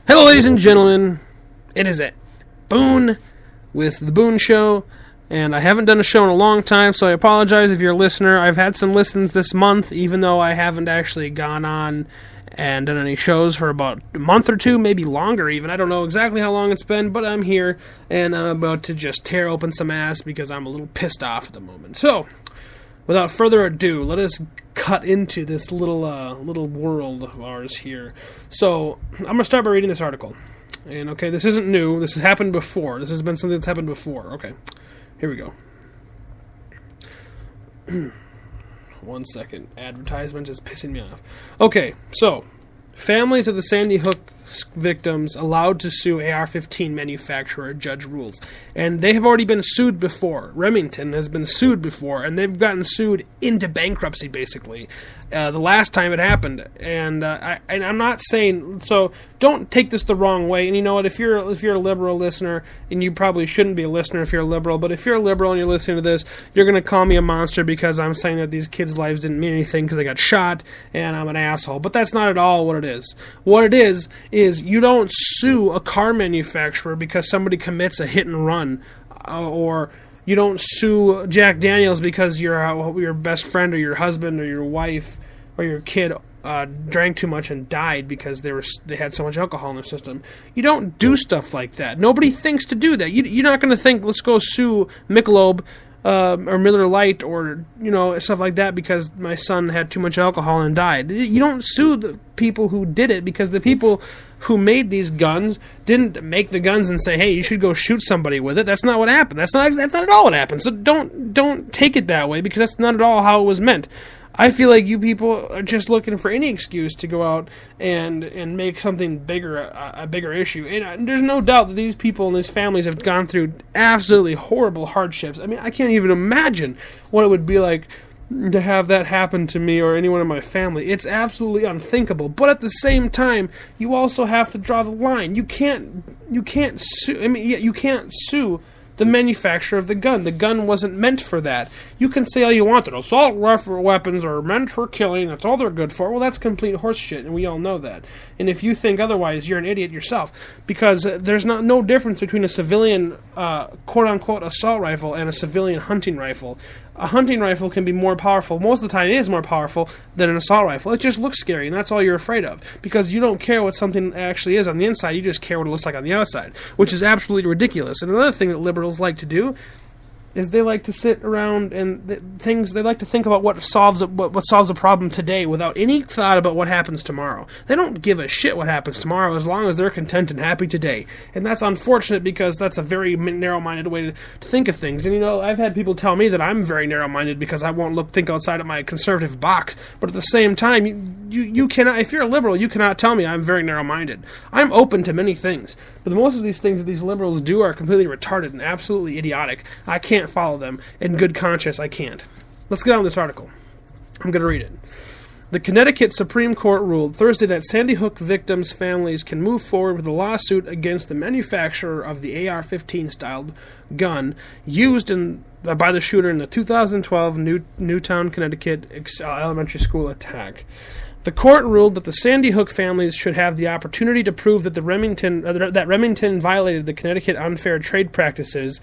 Hello, ladies and gentlemen. It is at Boone with The Boone Show, and I haven't done a show in a long time, so I apologize if you're a listener. I've had some listens this month, even though I haven't actually gone on and done any shows for about a month or two, maybe longer even. I don't know exactly how long it's been, but I'm here, and I'm about to just tear open some ass because I'm a little pissed off at the moment. So, without further ado, let us cut into this little world of ours here. So, I'm going to start by reading this article. And, okay, this isn't new. This has happened before. This has been something that's happened before. Okay, here we go. 1 second. Advertisement is pissing me off. Okay, so, families of the Sandy Hook victims allowed to sue AR-15 manufacturer, judge rules. And they have already been sued before. Remington has been sued before, and they've gotten sued into bankruptcy, basically, the last time it happened. And I'm not saying, so don't take this the wrong way. And you know what, if you're a liberal listener, and you probably shouldn't be a listener if you're a liberal, but if you're a liberal and you're listening to this, you're going to call me a monster because I'm saying that these kids' lives didn't mean anything because they got shot, and I'm an asshole. But that's not at all what it is. What it is you don't sue a car manufacturer because somebody commits a hit and run, or you don't sue Jack Daniels because your best friend or your husband or your wife or your kid drank too much and died because they had so much alcohol in their system. You don't do stuff like that. Nobody thinks to do that. You're not going to think, let's go sue Michelob or Miller Lite or, stuff like that because my son had too much alcohol and died. You don't sue the people who did it because the people who made these guns didn't make the guns and say, hey, you should go shoot somebody with it. That's not what happened. That's not at all what happened. So don't take it that way because that's not at all how it was meant. I feel like you people are just looking for any excuse to go out and make something bigger a bigger issue. And there's no doubt that these people and these families have gone through absolutely horrible hardships. I mean, I can't even imagine what it would be like to have that happen to me or anyone in my family. It's absolutely unthinkable. But at the same time, you also have to draw the line. You can't sue. I mean, you can't sue the manufacturer of the gun. The gun wasn't meant for that. You can say all you want that assault rifle weapons are meant for killing, that's all they're good for. Well, that's complete horseshit, and we all know that. And if you think otherwise, you're an idiot yourself, because there's no difference between a civilian, quote-unquote, assault rifle and a civilian hunting rifle. A hunting rifle can be more powerful, most of the time it is more powerful than an assault rifle. It just looks scary, and that's all you're afraid of, because you don't care what something actually is on the inside, you just care what it looks like on the outside, which is absolutely ridiculous. And another thing that liberals like to do is they like to sit around and they like to think about what solves a problem today without any thought about what happens tomorrow. They don't give a shit what happens tomorrow as long as they're content and happy today. And that's unfortunate because that's a very narrow-minded way to think of things. And I've had people tell me that I'm very narrow-minded because I won't think outside of my conservative box. But at the same time, you cannot, if you're a liberal, you cannot tell me I'm very narrow-minded. I'm open to many things. But most of these things that these liberals do are completely retarded and absolutely idiotic. I can't follow them. In good conscience, I can't. Let's get on with this article. I'm going to read it. The Connecticut Supreme Court ruled Thursday that Sandy Hook victims' families can move forward with a lawsuit against the manufacturer of the AR-15 styled gun used by the shooter in the 2012 Newtown, Connecticut elementary school attack. The court ruled that the Sandy Hook families should have the opportunity to prove that Remington violated the Connecticut Unfair Trade Practices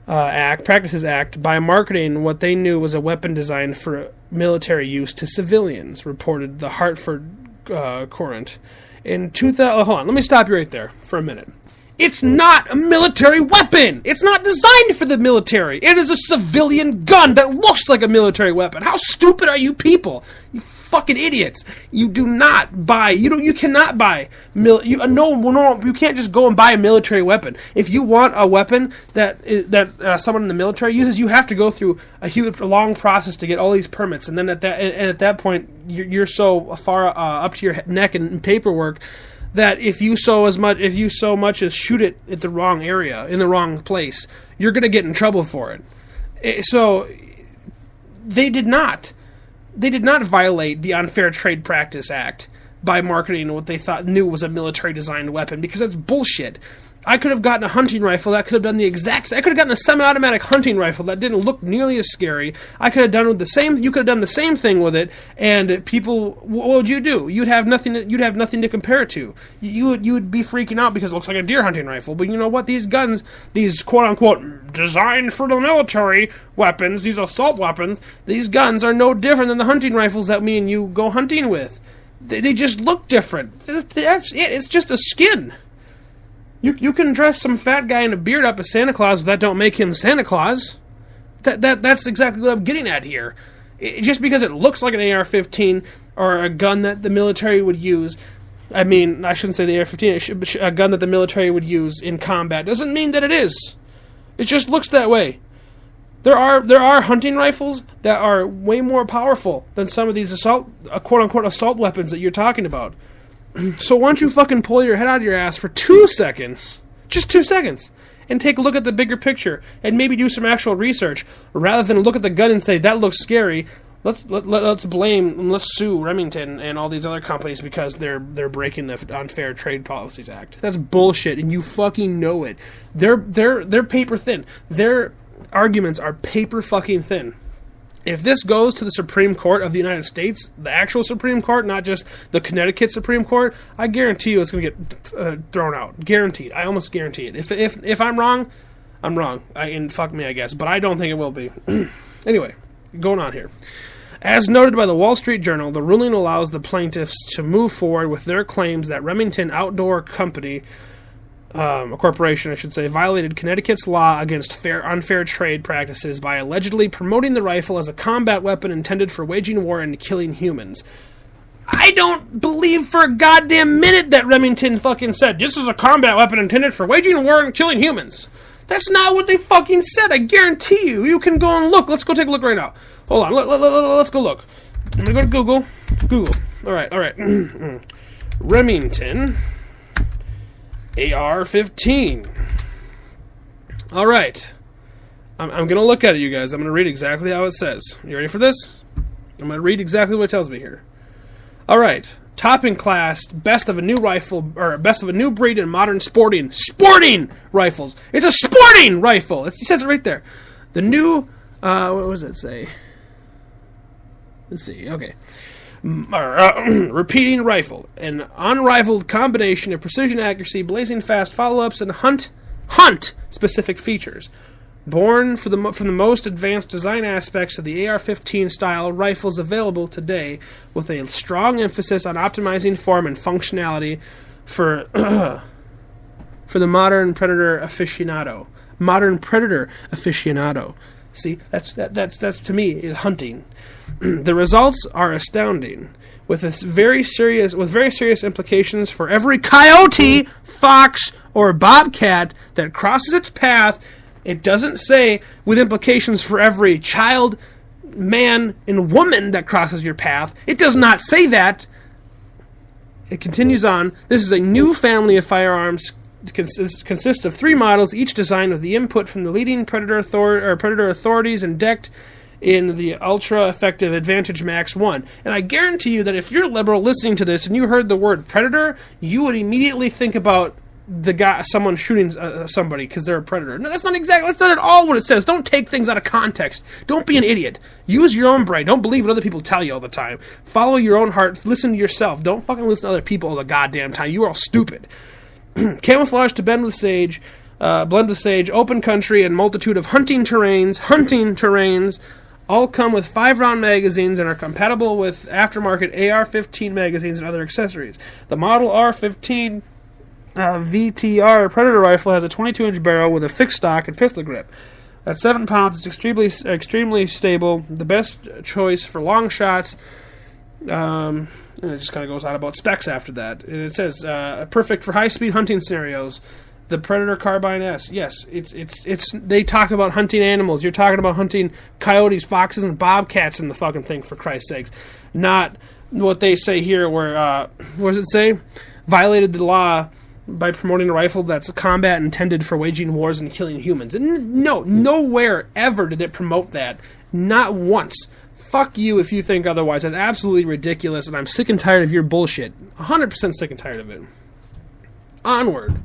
Act by marketing what they knew was a weapon designed for military use to civilians, reported the Hartford Courant. Hold on, let me stop you right there for a minute. It's not a military weapon! It's not designed for the military! It is a civilian gun that looks like a military weapon! How stupid are you people? You fucking idiots! You do not buy, you cannot buy, you can't just go and buy a military weapon. If you want a weapon that someone in the military uses, you have to go through a long process to get all these permits, and then at that point, you're so far up to your neck in paperwork that if you so much as shoot it at the wrong area, in the wrong place, you're going to get in trouble for it. So they did not violate the Unfair Trade Practice Act. by marketing what they knew was a military-designed weapon, because that's bullshit. I could have gotten a hunting rifle that could have done the exact... I could have gotten a semi-automatic hunting rifle that didn't look nearly as scary. I could have done with the same... You could have done the same thing with it, and people... What would you do? You'd have nothing to compare it to. You would be freaking out because it looks like a deer hunting rifle. But you know what? These guns, these quote-unquote designed for the military weapons, these assault weapons, these guns are no different than the hunting rifles that me and you go hunting with. They just look different. That's it. It's just a skin. You can dress some fat guy in a beard up as Santa Claus, but that don't make him Santa Claus. That's exactly what I'm getting at here. Just because it looks like an AR-15 or a gun that the military would use, I mean, I shouldn't say the AR-15, a gun that the military would use in combat, doesn't mean that it is. It just looks that way. There are hunting rifles that are way more powerful than some of these quote-unquote assault weapons that you're talking about. So why don't you fucking pull your head out of your ass for 2 seconds, just 2 seconds, and take a look at the bigger picture, and maybe do some actual research, rather than look at the gun and say, that looks scary. Let's sue Remington and all these other companies because they're breaking the Unfair Trade Policies Act. That's bullshit, and you fucking know it. They're paper thin. Their arguments are paper fucking thin. If this goes to the Supreme Court of the United States, the actual Supreme Court, not just the Connecticut Supreme Court, I guarantee you it's going to get thrown out. Guaranteed. I almost guarantee it. If I'm wrong, I'm wrong. And fuck me, I guess. But I don't think it will be. Anyway, going on here. As noted by the Wall Street Journal, the ruling allows the plaintiffs to move forward with their claims that Remington Outdoor Company, a corporation, I should say, violated Connecticut's law against unfair trade practices by allegedly promoting the rifle as a combat weapon intended for waging war and killing humans. I don't believe for a goddamn minute that Remington fucking said, this is a combat weapon intended for waging war and killing humans. That's not what they fucking said, I guarantee you. You can go and look. Let's go take a look right now. Hold on, let's go look. I'm gonna go to Google. Alright. Remington AR-15. Alright. I'm going to look at it, you guys. I'm going to read exactly how it says. You ready for this? I'm going to read exactly what it tells me here. Alright. Top in class, best of a new rifle, or best of a new breed in modern sporting rifles. It's a sporting rifle! It says it right there. The new, what does it say? Let's see, okay. Repeating rifle, an unrivaled combination of precision accuracy, blazing fast follow-ups, and hunt-specific features. Born from the most advanced design aspects of the AR-15 style rifles available today, with a strong emphasis on optimizing form and functionality for the modern predator aficionado. See, that's to me is hunting. The results are astounding, with very serious implications for every coyote, fox, or bobcat that crosses its path. It doesn't say with implications for every child, man, and woman that crosses your path. It does not say that. It continues on. This is a new family of firearms. Consists of 3 models, each designed with the input from the leading predator authorities and decked in the ultra-effective Advantage Max 1. And I guarantee you that if you're liberal listening to this and you heard the word predator, you would immediately think about someone shooting somebody because they're a predator. No, that's not at all what it says. Don't take things out of context. Don't be an idiot. Use your own brain. Don't believe what other people tell you all the time. Follow your own heart. Listen to yourself. Don't fucking listen to other people all the goddamn time. You are all stupid. Camouflage to blend with sage, open country, and multitude of hunting terrains, all come with 5-round magazines and are compatible with aftermarket AR-15 magazines and other accessories. The model R-15 VTR Predator rifle has a 22-inch barrel with a fixed stock and pistol grip. At 7 pounds, it's extremely stable, the best choice for long shots. And it just kind of goes on about specs after that. And it says, perfect for high-speed hunting scenarios. The Predator Carbine S. Yes, it's. They talk about hunting animals. You're talking about hunting coyotes, foxes, and bobcats in the fucking thing, for Christ's sakes. Not what they say here where, what does it say? Violated the law by promoting a rifle that's a combat intended for waging wars and killing humans. And no, nowhere ever did it promote that. Not once. fuck you if you think otherwise. That's absolutely ridiculous, and I'm sick and tired of your bullshit. 100% sick and tired of it. Onward.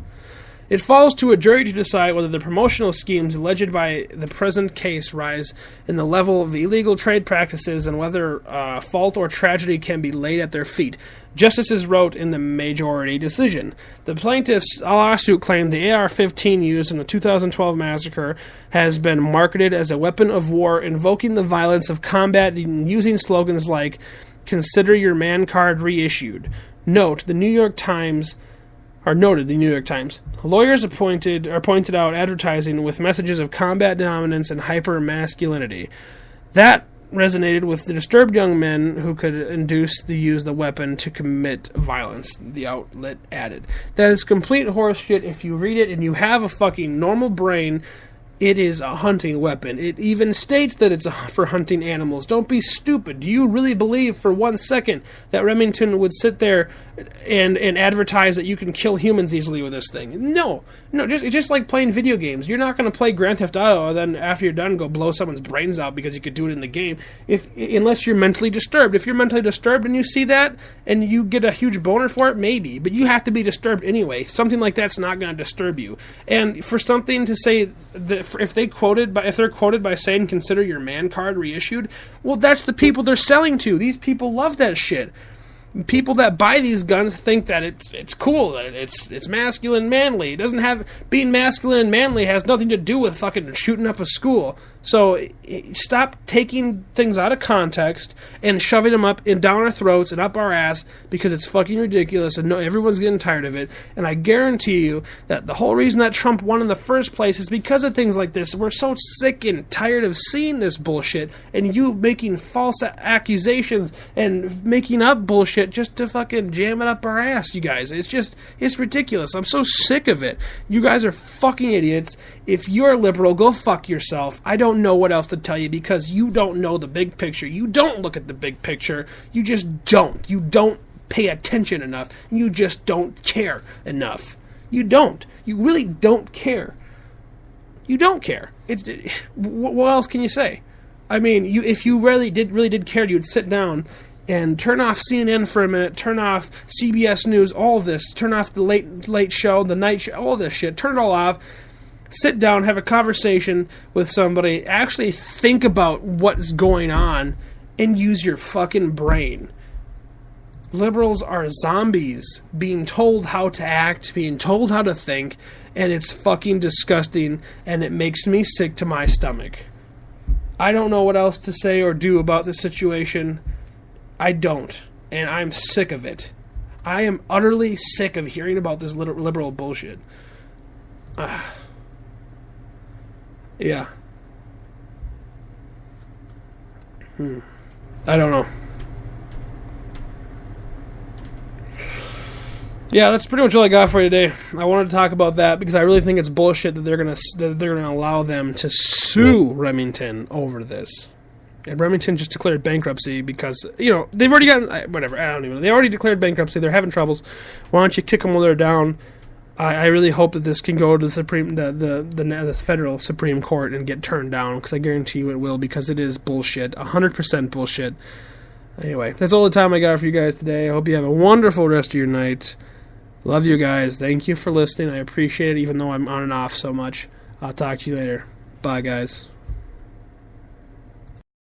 It falls to a jury to decide whether the promotional schemes alleged by the present case rise in the level of illegal trade practices and whether fault or tragedy can be laid at their feet. Justices wrote in the majority decision. The plaintiff's lawsuit claimed the AR-15 used in the 2012 massacre has been marketed as a weapon of war, invoking the violence of combat and using slogans like, "Consider your man card reissued." Noted the New York Times. Lawyers pointed out advertising with messages of combat dominance and hyper-masculinity. That resonated with the disturbed young men who could induce the use of the weapon to commit violence, the outlet added. That is complete horseshit. If you read it and you have a fucking normal brain, it is a hunting weapon. It even states that it's for hunting animals. Don't be stupid. Do you really believe for 1 second that Remington would sit there and advertise that you can kill humans easily with this thing? No. It's just like playing video games. You're not going to play Grand Theft Auto and then after you're done go blow someone's brains out because you could do it in the game, unless you're mentally disturbed. If you're mentally disturbed and you see that and you get a huge boner for it, maybe. But you have to be disturbed anyway. Something like that's not going to disturb you. And for something to say that if they're quoted by saying "consider your man card reissued," well, that's the people they're selling to. These people love that shit. People that buy these guns think that it's cool, that it's masculine and manly. It doesn't have being masculine and manly has nothing to do with fucking shooting up a school. So stop taking things out of context and shoving them up and down our throats and up our ass because it's fucking ridiculous and everyone's getting tired of it. And I guarantee you that the whole reason that Trump won in the first place is because of things like this. We're so sick and tired of seeing this bullshit and you making false accusations and making up bullshit just to fucking jam it up our ass, you guys. It's ridiculous. I'm so sick of it. You guys are fucking idiots. If you're a liberal, go fuck yourself. I don't know what else to tell you because you don't know the big picture. You don't look at the big picture. You just don't. You don't pay attention enough. You just don't care enough. You don't. You really don't care. You don't care. What else can you say? I mean, if you really did care, you'd sit down and turn off CNN for a minute, turn off CBS News, all of this, turn off the late show, the night show, all this shit, turn it all off. Sit down, have a conversation with somebody, actually think about what's going on, and use your fucking brain. Liberals are zombies, being told how to act, being told how to think, and it's fucking disgusting, and it makes me sick to my stomach. I don't know what else to say or do about this situation. I don't, and I'm sick of it. I am utterly sick of hearing about this liberal bullshit. Yeah. I don't know. Yeah, that's pretty much all I got for you today. I wanted to talk about that because I really think it's bullshit that they're gonna allow them to sue Remington over this. And Remington just declared bankruptcy because they've already gotten whatever. I don't even know. They already declared bankruptcy. They're having troubles. Why don't you kick them while they're down? I really hope that this can go to the federal Supreme Court and get turned down, because I guarantee you it will, because it is bullshit, 100% bullshit. Anyway, that's all the time I got for you guys today. I hope you have a wonderful rest of your night. Love you guys. Thank you for listening. I appreciate it, even though I'm on and off so much. I'll talk to you later. Bye, guys.